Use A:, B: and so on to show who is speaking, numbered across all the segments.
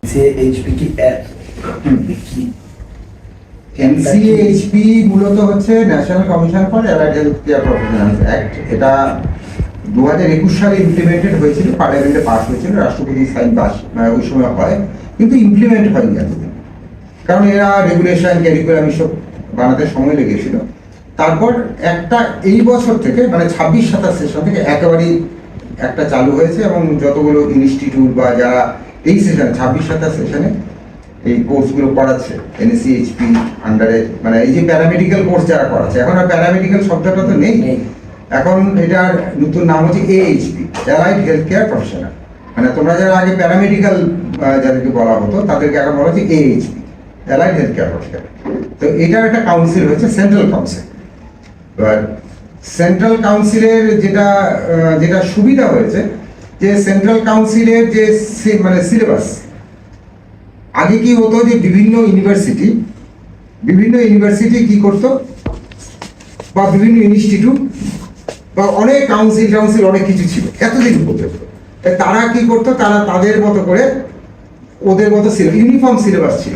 A: CHP কি
B: এনসিএইচপি মূলত হচ্ছে national commission for allied health care professionals act. এটা 2021 সালে ইমপ্লিমেন্টেড হয়েছিল, পার্লামেন্টে পাস হয়েছিল, রাষ্ট্রপতি সাইন পাস ওই সময় হয়, কিন্তু ইমপ্লিমেন্ট হয়নি এতদিন, কারণ এরা রেগুলেশন ক্যারিকুলাম এসব বানাতে সময় লেগেছিল। তারপর একটা এই বছর থেকে মানে 26-27 সেশন থেকে একেবারেই একটা চালু হয়েছে, এবং যতগুলো ইনস্টিটিউট বা যারা এই সেশন 26-27 সেশনে এই কোর্সগুলো করাচ্ছে এনসিএইচপি আন্ডারে, মানে এই যে প্যারামেডিক্যাল কোর্স যারা করাচ্ছে, এখন আর প্যারামেডিক্যাল শব্দটা তো নেই, এখন এটার নতুন নাম হচ্ছে AHP, allied health care professional. মানে তোমরা যারা আগে প্যারামেডিক্যাল যাদেরকে বলা হতো তাদেরকে এখন বলা হচ্ছে AHP, allied health care professional. তো এটার একটা কাউন্সিল হয়েছে, সেন্ট্রাল কাউন্সিল। এবার সেন্ট্রাল কাউন্সিলের যেটা সুবিধা হয়েছে যে সেন্ট্রাল কাউন্সিলের যে মানে সিলেবাস, আগে কি হতো যে বিভিন্ন ইউনিভার্সিটি কি করতো, বা বিভিন্ন ইনস্টিটিউট বা অনেক কাউন্সিল অনেক কিছু ছিল এতদিন পর্যন্ত, তারা কি করতো, তারা তাদের মতো করে ওদের মতো ইউনিফর্ম সিলেবাস ছিল।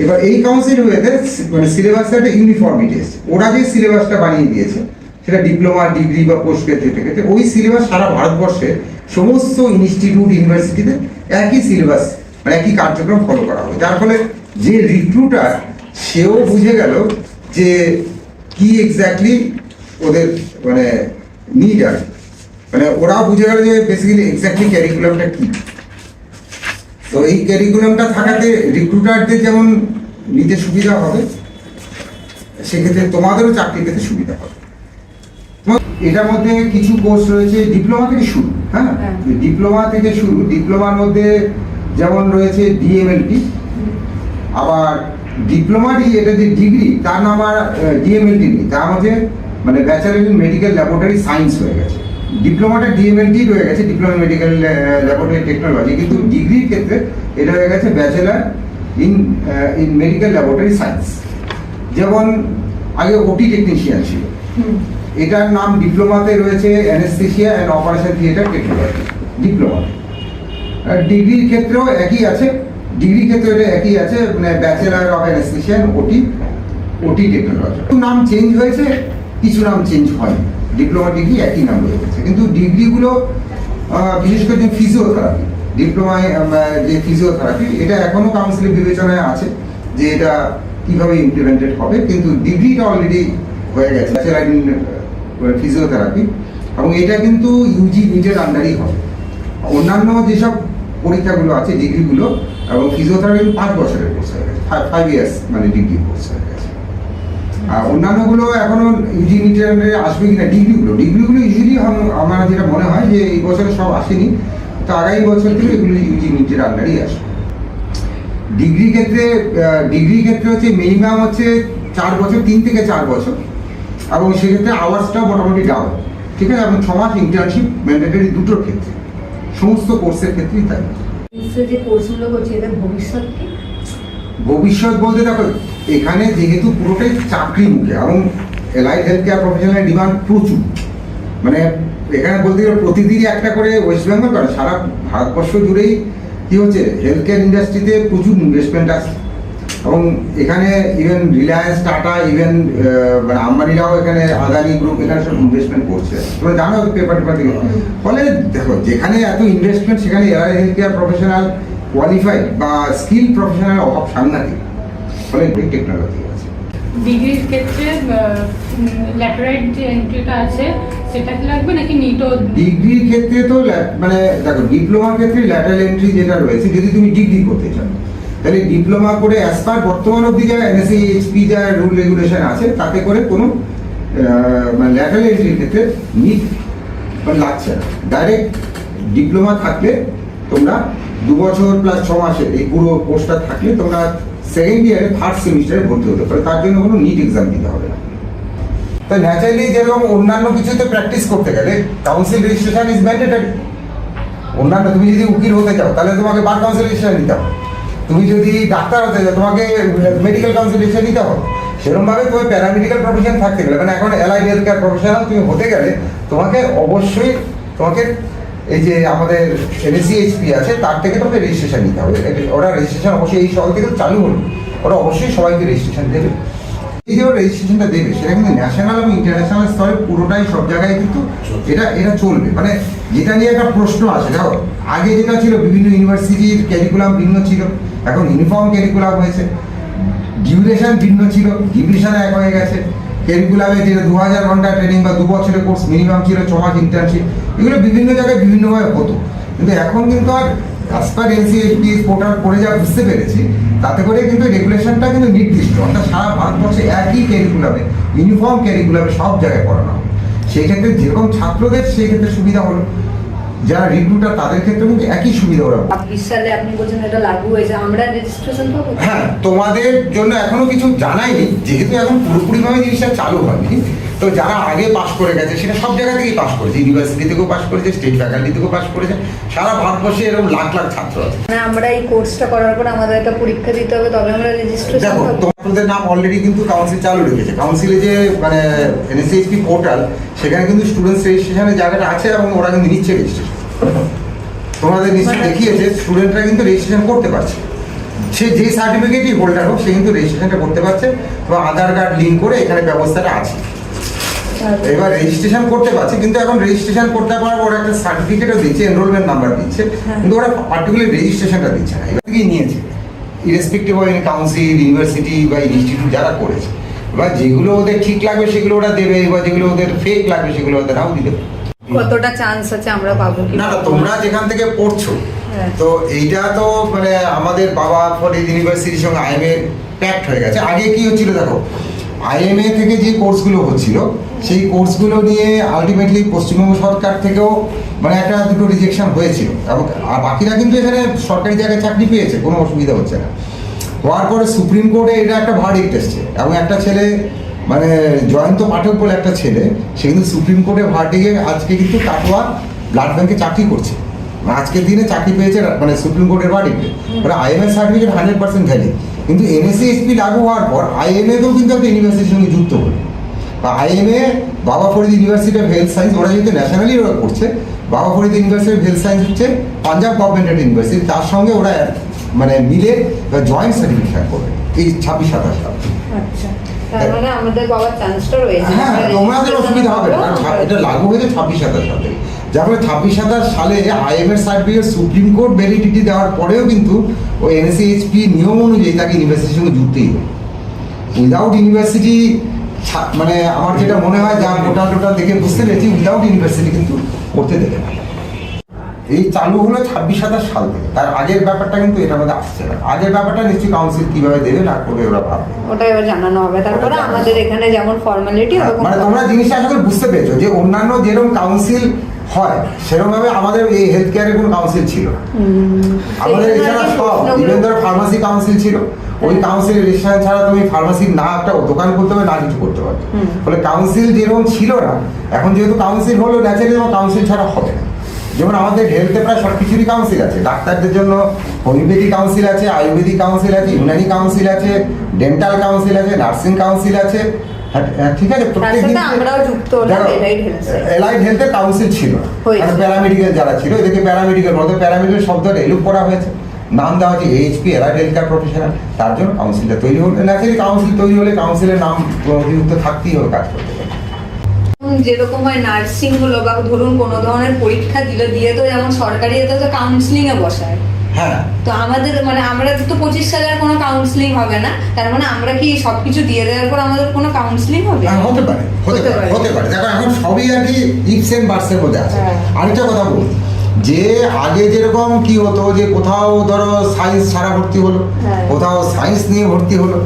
B: এবার এই কাউন্সিল হয়েছে মানে সিলেবাসটা একটা ইউনিফর্মিটি এসেছে, ওরা যে সিলেবাসটা বানিয়ে দিয়েছে সেটা ডিপ্লোমা, ডিগ্রি বা পোস্ট গ্রাজুয়েটের ক্ষেত্রে ওই সিলেবাস সারা ভারতবর্ষে সমস্ত ইনস্টিটিউট ইউনিভার্সিটিতে একই সিলেবাস মানে একই কার্যক্রম ফলো করা হবে, যার ফলে যে রিক্রুটার সেও বুঝে গেল যে কি এক্স্যাক্টলি ওদের মানে নিড আর, মানে ওরাও বুঝে গেল যে বেসিক্যালি এক্স্যাক্টলি ক্যারিকুলামটা কি। তো এই ক্যারিকুলামটা থাকাতে রিক্রুটারদের যেমন নিতে সুবিধা হবে, সেক্ষেত্রে তোমাদেরও চাকরি পেতে সুবিধা হবে। এটার মধ্যে কিছু কোর্স রয়েছে ডিপ্লোমা থেকে শুরু, হ্যাঁ ডিপ্লোমার মধ্যে যেমন রয়েছে ডিএমএলটি, আবার ডিপ্লোমাটি এটা যে ডিগ্রি তার নাম আর ডিএমএলটি নেই, তার মধ্যে মানে bachelor in medical laboratory science হয়ে গেছে। ডিপ্লোমাটা ডিএমএলটি রয়ে গেছে, ডিপ্লোমা মেডিকেল ল্যাবরেটরি টেকনোলজি, কিন্তু ডিগ্রির ক্ষেত্রে এটা হয়ে গেছে bachelor in medical laboratory science. যেমন আগে ওটি টেকনিশিয়ান ছিল, এটার নাম ডিপ্লোমাতে রয়েছে anaesthesia and operation theatre technology diploma. ডিগ্রির ক্ষেত্রেও একই আছে, এটা একই আছে, মানে ব্যাচেলার অফ অ্যানেস্থেসিয়া ওটি টেকনোলজি। নাম চেঞ্জ হয়েছে, কিছু নাম চেঞ্জ হয়নি, ডিপ্লোমা ডিগ্রি একই নাম রয়ে গেছে। কিন্তু ডিগ্রিগুলো বিশেষ করে যে ফিজিওথেরাপি, ডিপ্লোমায় যে ফিজিওথেরাপি, এটা এখনো কাউন্সিলের বিবেচনায় আছে যে এটা কিভাবে ইমপ্লিমেন্টেড হবে, কিন্তু ডিগ্রিটা অলরেডি হয়ে গেছে ব্যাচেলার ইন ফিজিওথেরাপি, এবং এটা কিন্তু ইউজি নিটের আন্ডারই হবে। অন্যান্য যেসব পরীক্ষাগুলো আছে ডিগ্রিগুলো এবং ফিজিওথেরাপি 5 বছরের কোর্স হয়ে গেছে, 5 ইয়ার্স মানে ডিগ্রি কোর্স হয়ে গেছে। আর অন্যান্যগুলো এখনো ইউজি নিটের আন্ডারে আসবে কিনা ডিগ্রিগুলো ইউজুয়ালি আমার যেটা মনে হয় যে এই বছরে সব আসেনি, তো আগামী বছর থেকে এগুলো ইউজি নিটের আন্ডারেই আসবে। ডিগ্রি ক্ষেত্রে হচ্ছে মিনিমাম হচ্ছে 4 বছর, 3 থেকে 4 বছর, এবং সেক্ষেত্রে আওয়ার্সটাও মোটামুটি ডাবল, ঠিক আছে, এবং 6 মাস ইন্টার্নশিপ ম্যান্ডেটরি দুটোর ক্ষেত্রে, সমস্ত কোর্সের ক্ষেত্রেই তাই।
C: যে কোর্সগুলো করছে এদের
B: ভবিষ্যৎ বলতে দেখো, এখানে যেহেতু পুরোটাই চাকরি মুখে এবং অ্যালাইড হেলথ কেয়ার প্রফেশনালের ডিমান্ড প্রচুর, মানে এখানে বলতে গেলে প্রতিদিনই একটা করে ওয়েস্ট বেঙ্গল করে সারা ভারতবর্ষ জুড়েই কি হচ্ছে হেলথ কেয়ার ইন্ডাস্ট্রিতে প্রচুর ইনভেস্টমেন্ট আছে, এবং এখানে ইভেন রিলায়েন্স, টাটা, ইভেন মানে আম্বানিরাও এখানে, আদানি গ্রুপ এখানে সব ইনভেস্টমেন্ট করছে, তোমরা জানো পেপার থেকে। ফলে দেখো যেখানে এত ইনভেস্টমেন্ট সেখানে হেলথ কেয়ার প্রফেশনাল কোয়ালিফাইড বা স্কিল প্রফেশনাল অভাব সাংঘাতিক, ফলে টেকনোলজি আছে।
D: ডিগ্রির ক্ষেত্রে ল্যাটেরাইট যে এন্ট্রিটা আছে সেটা কি লাগবে নাকি নিটও?
B: ডিগ্রির ক্ষেত্রে তো মানে দেখো ডিপ্লোমার ক্ষেত্রে ল্যাটারাল এন্ট্রি যেটা রয়েছে, যদি তুমি ডিগ্রি করতে চাও তাহলে ডিপ্লোমা করে অ্যাজ পার বর্তমান অবধি যা এনএসএইচপি যা রুল রেগুলেশন আছে তাতে করে কোনো মানে ল্যাটারাল এন্ট্রির ক্ষেত্রে নিট মানে লাগছে না। ডাইরেক্ট ডিপ্লোমা থাকলে তোমরা 2 বছর প্লাস 6 মাসের এই পুরো কোর্সটা থাকলে তোমরা সেকেন্ড ইয়ারে 1st সেমিস্টারে ভর্তি হতে পারো, তার জন্য কোনো নিট এক্সাম দিতে হবে না। তো ন্যাচারালি যেরকম অন্যান্য কিছুতে প্র্যাকটিস করতে গেলে কাউন্সিল রেজিস্ট্রেশন ইজ ম্যান্ডেটরি। অন্যান্য তুমি যদি উকিল হতে চাও তাহলে তোমাকে বার কাউন্সিল রেজিস্ট্রেশন নিতে হবে, তুমি যদি ডাক্তার হতে চাও তোমাকে মেডিকেল কাউন্সিল রেজিস্ট্রেশন নিতে হবে। সেরকমভাবে তোমার প্যারামেডিক্যাল প্রফেশন থাকতে গেলে, মানে এখন অ্যালাইড হেলথ কেয়ার প্রফেশনাল তুমি হতে গেলে তোমাকে অবশ্যই এই যে আমাদের NSCHP আছে তার থেকে তোকে রেজিস্ট্রেশন নিতে হবে। ওরা রেজিস্ট্রেশন অবশ্যই এই সকাল থেকে চালু হলো, ওরা অবশ্যই সবাইকে রেজিস্ট্রেশন দেবে। এই যে ওরা রেজিস্ট্রেশনটা দেবে সেটা কিন্তু ন্যাশনাল এবং ইন্টারন্যাশনাল স্তরে পুরোটাই সব জায়গায় কিন্তু এটা চলবে। মানে যেটা নিয়ে একটা প্রশ্ন আছে, দেখো আগে যেটা ছিল বিভিন্ন ইউনিভার্সিটির ক্যারিকুলাম ভিন্ন ছিল, এখন ইউনিফর্ম ক্যারিকুলাম হয়েছে, ডিউরেশন ভিন্ন ছিল, ডিউরেশন এক হয়ে গেছে। ক্যারিকুলামে যেটা 2000 ঘন্টা ট্রেনিং বা 2 বছরের কোর্স মিনিমাম ছিল, 6 মাস ইন্টার্নশিপ, এগুলো বিভিন্ন জায়গায় বিভিন্নভাবে হতো। কিন্তু এখন কিন্তু আর অ্যাজ পার NCHP পোর্টাল করে যা বুঝতে পেরেছি, তাতে করে কিন্তু রেগুলেশনটা কিন্তু নির্দিষ্ট, অর্থাৎ সারা ভারতবর্ষে একই ক্যারিকুলামে ইউনিফর্ম ক্যারিকুলামে সব জায়গায় পড়ানো হবে। সেই ক্ষেত্রে যেরকম ছাত্রদের সেই ক্ষেত্রে সুবিধা হলো, যারা রিক্রুটার তাদের ক্ষেত্রে কিন্তু একই সুবিধা ওরা।
C: 20 সালে আপনি বলছেন এটা লাগু হয়েছে, আমরা রেজিস্ট্রেশন পাবো?
B: হ্যাঁ, তোমাদের জন্য এখনো কিছু জানাইনি, যেহেতু এখন পুরোপুরিভাবে জিনিসটা চালু হয়নি। তো যারা আগে পাশ করে গেছে সেটা সব জায়গা থেকেই পাশ করেছে, ইউনিভার্সিটি থেকেও পাশ করেছে, স্টেট ফ্যাকাল্টি থেকেও পাশ করেছে, সারা ভারতবর্ষে এরকম লাখ লাখ ছাত্র আছে।
C: মানে আমরা এই কোর্সটা করার পর আমাদের একটা পরীক্ষা দিতে হবে, তবে আমরা রেজিস্ট্রেশন
B: দেখো
C: পাবো?
B: তোমাদের নাম অলরেডি কিন্তু কাউন্সিল চালু রেখেছে, কাউন্সিলে যে মানে NSCHP পোর্টাল, সেখানে কিন্তু স্টুডেন্টস রেজিস্ট্রেশনের জায়গাটা আছে এবং ওরা কিন্তু নিচ্ছে রেজিস্ট্রেশন। তোমাদের নিশ্চয়ই দেখিয়েছে স্টুডেন্টরা কিন্তু রেজিস্ট্রেশন করতে পারছে, সে যে সার্টিফিকেটই হোল্ডার হোক সে কিন্তু রেজিস্ট্রেশনটা করতে পারছে, বা আধার কার্ড লিঙ্ক করে এখানে ব্যবস্থাটা আছে। এবার রেজিস্ট্রেশন করতে পারছে, কিন্তু এখন রেজিস্ট্রেশন করতে পারার ওরা একটা সার্টিফিকেটও দিচ্ছে, এনরোলমেন্ট নাম্বার দিচ্ছে, কিন্তু ওরা পার্টিকুলার রেজিস্ট্রেশনটা দিচ্ছে না। এবার থেকেই নিয়েছে ইরেসপেক্টিভ অফ কাউন্সিল, ইউনিভার্সিটি বা ইনস্টিটিউট যারা করেছে। এবার যেগুলো ওদের ঠিক লাগবে সেগুলো ওরা দেবে, এবার যেগুলো ওদের ফেক লাগবে সেগুলো ওদের নাও দিবে।
C: কতটা চান্স আছে আমরা পাবো কি?
B: না না, তোমরা যেখান থেকে পড়ছো,
C: হ্যাঁ।
B: তো এইটা তো মানে আমাদের বাবা ফরিদ ইউনিভার্সিটির সঙ্গে IMA প্যাক্ট হয়ে গেছে। আগে কি হচ্ছিল দেখো, IMA থেকে যে কোর্সগুলো হচ্ছিল সেই কোর্সগুলো নিয়ে আলটিমেটলি পশ্চিমবঙ্গ সরকার থেকেও মানে একটা দুটো রিজেকশন হয়েছিল, এবং আর বাকিরা কিন্তু এখানে সরকারি জায়গায় চাকরি পেয়েছে, কোনো অসুবিধা হচ্ছে না। হওয়ার পরে সুপ্রিম কোর্টে এটা একটা ভার্ডিক্ট এসছে, এবং একটা ছেলে মানে জয়ন্ত পাঠক বলে একটা ছেলে, সে কিন্তু সুপ্রিম কোর্টে ভার্ডিক্টে আজকে কিন্তু কাটোয়া ব্লাড ব্যাংকে চাকরি করছে, আজকের দিনে চাকরি পেয়েছে মানে সুপ্রিম কোর্টের ভার্ডিক্টে। মানে IMA সার্টিফিকেট 100% ভ্যালিড, কিন্তু NSCHP লাগু হওয়ার পর IMA-কেও কিন্তু একটা ইউনিভার্সিটির সঙ্গে যুক্ত হলো, বা IMA বাবা Farid university of health science, ওরা যেহেতু ন্যাশনালি ওরা করছে, বাবা Farid university of health science হচ্ছে পাঞ্জাব গভর্নমেন্টের ইউনিভার্সিটি, তার সঙ্গে ওরা মানে মিলে জয়েন্ট সার্টিফিকেট করবে এই 26-27 সাল।
C: আচ্ছা, তার মানে আমাদের পাওয়ার চান্সটা রয়েছে।
B: হ্যাঁ, তোমাদের অসুবিধা হবে না, এটা লাগু হয়েছে 26-27 সাল থেকে। যার ফলে 26-27 সালে IMA certificate supreme court validity দেওয়ার পরেও কিন্তু ওই NSCHP নিয়ম অনুযায়ী তাকে ইউনিভার্সিটির সঙ্গে যুক্তই হবে। উইদাউট ইউনিভার্সিটি মানে আমার যেটা মনে হয়, যা টোটাল দেখে বুঝতে পেরেছি, উইদাউট ইউনিভার্সিটি কিন্তু করতে দেবে না। এই চালু হলো 26-27 সাল থেকে, তার আগের ব্যাপারটা কিন্তু এটার মধ্যে আসছে না। আগের ব্যাপারটা নিশ্চয়ই কাউন্সিল কিভাবে দেবে না করবে ওরা ভাববে,
C: ওটা এবার জানানো হবে। তারপরে আমাদের এখানে যেমন ফর্মালিটি,
B: মানে তোমরা জিনিসটা আসলে বুঝতে পেরেছো যে অন্যান্য যেরকম কাউন্সিল হয় সেরকম ভাবে আমাদের এই হেলথ কেয়ারের কোনো কাউন্সিল ছিল না। আমাদের এছাড়া সব ইভেন ধরো ফার্মাসি কাউন্সিল ছিল, ওই কাউন্সিলের রেজিস্ট্রেশন ছাড়া তুমি ফার্মাসির না একটা দোকান করতে হবে না কিছু করতে পারবে। ফলে কাউন্সিল যেরকম ছিল না, এখন যেহেতু কাউন্সিল হলো ন্যাচারালি তোমার কাউন্সিল ছাড়া হবে না। যেমন আমাদের হেলথে প্রায় সব কিছুরই কাউন্সিল আছে, ডাক্তারদের জন্য হোমিওপ্যাথি কাউন্সিল আছে, আয়ুর্বেদিক কাউন্সিল আছে, ইউনানি কাউন্সিল আছে, ডেন্টাল কাউন্সিল আছে, নার্সিং কাউন্সিল আছে। ঠিক আছে, প্রত্যেকদিন এলাইড হেলথের কাউন্সিল ছিল না, মানে প্যারামেডিক্যাল যারা ছিল এদেরকে প্যারামেডিক্যাল বলতে, প্যারামেডিক্যাল শব্দটা এলুপ করা হয়েছে, নাম দেওয়া হচ্ছে AHP allied health care professional. তার জন্য কাউন্সিলটা তৈরি হলো, ন্যাচারালি কাউন্সিল তৈরি হলে কাউন্সিলের নাম অভিযুক্ত থাকতেই হবে কাজ করতে গেলে।
C: যেরকম হয় নার্সিং গুলো বা ধরুন কোনো ধরনের পরীক্ষা দিয়ে তো যেমন সরকারি এতে তো কাউন্সিলিং এ বসায়।
B: হ্যাঁ,
C: তো আমাদের মানে আমরা তো 25 সালের কোনো কাউন্সিলিং হবে না, তার মানে আমরা কি সবকিছু দিয়ে দেওয়ার পর আমাদের কোনো কাউন্সিলিং হবে?
B: হতে পারে। দেখো এখন সবই আর কি ইফস এন্ড বাটস এর মধ্যে আছে। আরেকটা কথা বলি, যে আগে যেরকম কি হতো যে কোথাও ধরো সায়েন্স ছাড়া ভর্তি হলো, কোথাও সায়েন্স নিয়ে ভর্তি হলো,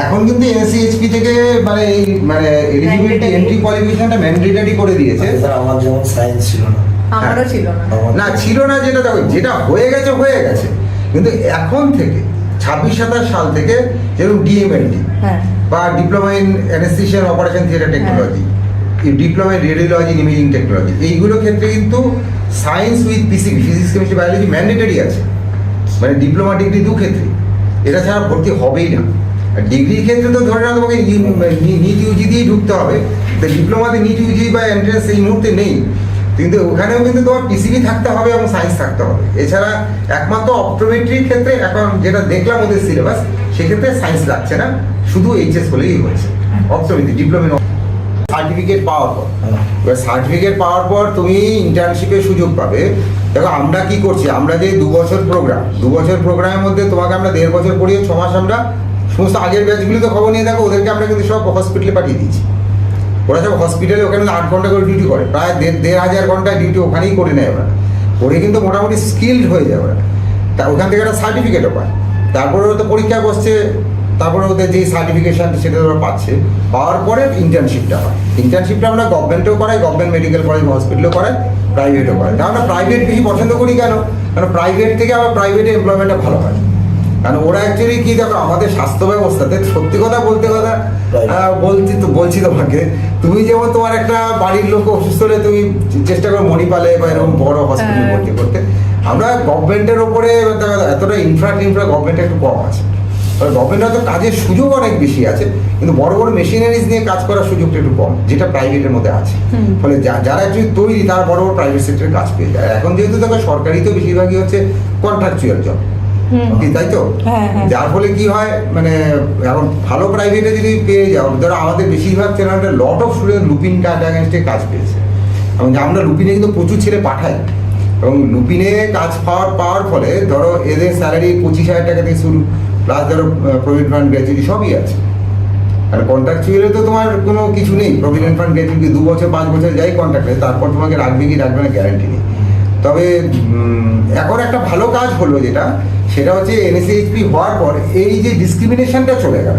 B: এখন কিন্তু NSCHP থেকে মানে মানে এলিজিবিলিটি এন্ট্রি কোয়ালিফিকেশনটা ম্যান্ডেটরি করে দিয়েছে।
A: আমার যেমন সায়েন্স ছিল না,
C: আমারও ছিল না,
B: ছিল না, যেটা দেখো যেটা হয়ে গেছে, কিন্তু এখন থেকে 26-27 সাল থেকে যেরকম DMLT বা diploma in anaesthesia operation theatre technology, diploma in radiology imaging technology, এইগুলো ক্ষেত্রে কিন্তু science with PCB, physics chemistry biology mandatory আছে, মানে ডিপ্লোমা ডিগ্রি দু ক্ষেত্রে, এটা ছাড়া ভর্তি হবেই না। আর ডিগ্রির ক্ষেত্রে তো ধরে নাও তোমাকে নিট ইউজি দিয়েই ঢুকতে হবে, তো ডিপ্লোমাতে নিট ইউজি বা এন্ট্রান্স এই মুহূর্তে নেই। কিন্তু ওখানেও কিন্তু তোমার পিসিবি থাকতে হবে এবং সায়েন্স থাকতে হবে। এছাড়া একমাত্র অপটোমেট্রির ক্ষেত্রে এখন যেটা দেখলাম ওদের সিলেবাস, সেক্ষেত্রে সায়েন্স লাগছে না, শুধু এইচএস হলেই হয়েছে। অপটোমেট্রি ডিপ্লোমা সার্টিফিকেট পাওয়ার পর, এবার সার্টিফিকেট পাওয়ার পর তুমি ইন্টার্নশিপের সুযোগ পাবে। দেখো আমরা কি করছি, আমরা যে 2 বছর প্রোগ্রাম, 2 বছর প্রোগ্রামের মধ্যে তোমাকে আমরা 1.5 বছর পড়িয়ে 6 মাস আমরা সমস্ত আগের ব্যাচগুলি তো খবর নিয়ে দেখো, ওদেরকে আমরা কিন্তু সব হসপিটালে পাঠিয়ে দিয়েছি। ওরা সব হসপিটালে ওখানে 8 ঘন্টা করে ডিউটি করে, প্রায় 1,500 ঘন্টা ডিউটি ওখানেই করে নেয় ওরা, করে কিন্তু মোটামুটি স্কিল্ড হয়ে যায় ওরা। তা ওখান থেকে একটা সার্টিফিকেটও পায়, তারপরে ওরা তো পরীক্ষা বসছে, তারপরে ওদের যে সার্টিফিকেশন সেটা ওরা পাচ্ছে, পাওয়ার পরে ইন্টার্নশিপটা হয়। ইন্টার্নশিপটা আমরা গভর্নমেন্টও করাই, গভর্নমেন্ট মেডিকেল কলেজ হসপিটালও করাই, প্রাইভেটও করাই। তা আমরা প্রাইভেট বেশি পছন্দ করি কেন, কারণ প্রাইভেট থেকে আবার প্রাইভেটে এমপ্লয়মেন্টটা ভালো হয়। কারণ ওরা অ্যাকচুয়ালি কি, দেখো আমাদের স্বাস্থ্য ব্যবস্থাতে সত্যি কথা বলতে কথা বলছি তোমাকে, তুমি যেমন তোমার একটা বাড়ির লোক অসুস্থ হলে তুমি চেষ্টা করো মণিপালে বা এরকম বড় হসপিটালে ভর্তি করতে, আমরা গভর্নমেন্টের ওপরে এতটা ইনফ্রা গভর্নমেন্টের একটু কম আছে। গভর্নমেন্ট হয়তো কাজের সুযোগ অনেক বেশি আছে, কিন্তু বড় বড় মেশিনারিজ নিয়ে কাজ করার সুযোগটা একটু কম, যেটা প্রাইভেটের মধ্যে আছে। ফলে যারা অ্যাকচুয়ালি তৈরি তারা বড় বড় প্রাইভেট সেক্টরে কাজ পেয়ে যায়। এখন যেহেতু দেখো সরকারি তো বেশিরভাগই হচ্ছে কন্ট্রাকচুয়াল জব, তাই তো, যার ফলে কি হয়, মানে এখন ভালো প্রাইভেটে যদি পেয়ে যাও, ধরো আমাদের বেশিরভাগ চ্যানেলটা লট অফ স্টুডেন্ট লুপিন অ্যাগেনস্টে কাজ পেয়েছে, এবং আমরা লুপিনে কিন্তু প্রচুর ছেলে পাঠাই, এবং লুপিনে কাজ পাওয়ার ফলে ধরো এদের স্যালারি 25,000 টাকা থেকে শুরু, প্লাস ধরো প্রভিডেন্ট ফান্ড গ্র্যাচুইটি সবই আছে। আর কন্ট্রাকচুয়ালে তো তোমার কোনো কিছু নেই, প্রভিডেন্ট ফান্ড গ্র্যাচুইটি 2 বছর 5 বছর যাই কন্ট্রাক্টে, তারপর তোমাকে রাখবে কি রাখবে না গ্যারান্টি নেই। তবে এখন একটা ভালো কাজ হলো যেটা, সেটা হচ্ছে এনএসএইচপি হওয়ার পর এই যে ডিসক্রিমিনেশনটা চলে গেল,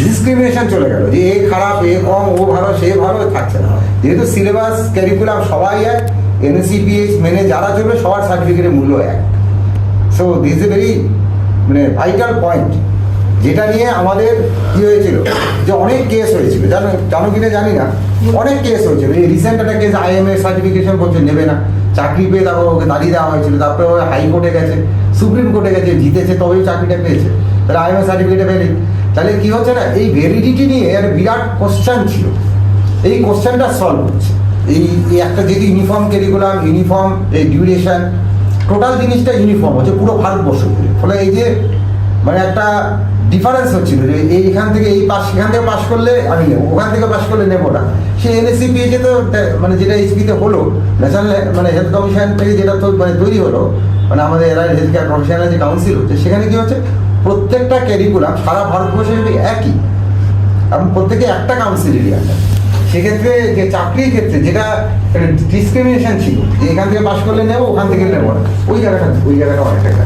B: ডিসক্রিমিনেশন চলে গেল যে এ খারাপ, এ কম, ও ভালো, সে ভালো থাকছে না। যেহেতু সিলেবাস ক্যারিকুলাম সবাই এক, এনএসইপিএইচ মেনে যারা চলবে সবার সার্টিফিকেটের মূল্য এক। সো দিস এ ভেরি মানে ভাইটাল পয়েন্ট, যেটা নিয়ে আমাদের কি হয়েছিল যে অনেক কেস হয়েছিল, জানো কিনা জানি না, অনেক কেস হয়েছিল। এই রিসেন্ট একটা কেস আইএমএ সার্টিফিকেশন করছে নেবে না, চাকরি পেয়ে তারপর ওকে দাঁড়িয়ে দেওয়া হয়েছিল, তারপরে ওরা হাইকোর্টে গেছে, সুপ্রিম কোর্টে গেছে, জিতেছে, তবেই চাকরিটা পেয়েছে। তাহলে আইএমএ সার্টিফিকেটে ভ্যালিড। তাহলে কি হচ্ছে না, এই ভ্যালিডিটি নিয়ে একটা বিরাট কোশ্চেন ছিল, এই কোশ্চেনটা সলভ হচ্ছে। এই একটা যেহেতু ইউনিফর্ম কারিকুলাম, ইউনিফর্ম এই ডিউরেশন, টোটাল জিনিসটা ইউনিফর্ম হচ্ছে পুরো ভারতবর্ষ জুড়ে। ফলে এই যে মানে একটা ডিফারেন্স হচ্ছিল যে এইখান থেকে এই পাস, সেখান থেকে পাস করলে আমি নেবো, ওখান থেকে পাস করলে নেবো না। সে এনএসসি পেয়েছে তো, মানে যেটা এইচপিতে হলো, ন্যাশনাল মানে হেলথ কমিশন থেকে যেটা মানে তৈরি হলো, মানে আমাদের হেলথ কেয়ার প্রফেশনাল যে কাউন্সিল হচ্ছে, সেখানে কি হচ্ছে প্রত্যেকটা ক্যারিকুলাম সারা ভারতবর্ষে একই, এবং প্রত্যেকে একটা কাউন্সিলেরই আছে। সেক্ষেত্রে যে চাকরির ক্ষেত্রে যেটা ডিসক্রিমিনেশন ছিল, যে এখান থেকে পাস করলে নেবো, ওখান থেকে নেবো না, ওই জায়গাটা অনেকটা